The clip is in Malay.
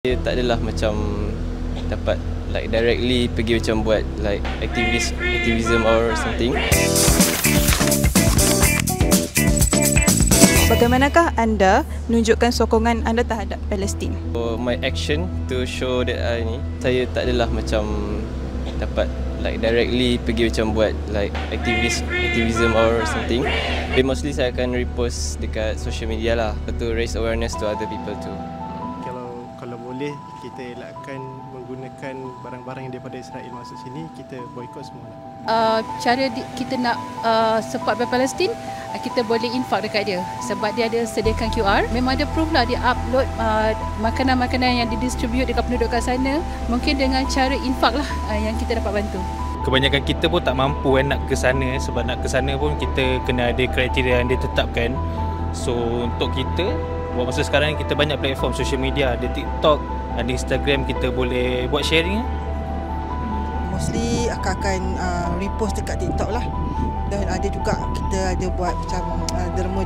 Dia tak adalah macam dapat like directly pergi macam buat like activism or something. Bagaimanakah anda menunjukkan sokongan anda terhadap Palestin? So, my action to show that saya tak adalah macam dapat like directly pergi macam buat like activism or something. But mostly saya akan repost dekat social media lah to raise awareness to other people too. Kalau boleh kita elakkan menggunakan barang-barang yang daripada Israel masuk sini, kita boikot semua. Cara kita nak support Palestin, kita boleh infak dekat dia sebab dia ada sediakan QR. Memang ada proof lah, dia upload makanan-makanan yang didistribute dekat penduduk kat sana. Mungkin dengan cara infak lah yang kita dapat bantu. Kebanyakan kita pun tak mampu nak ke sana, sebab nak ke sana pun kita kena ada kriteria yang ditetapkan. So untuk kita buat masa sekarang kita banyak platform social media, ada TikTok, ada Instagram, kita boleh buat sharing. Mostly akan repost dekat TikTok lah, dan ada juga kita ada buat macam derma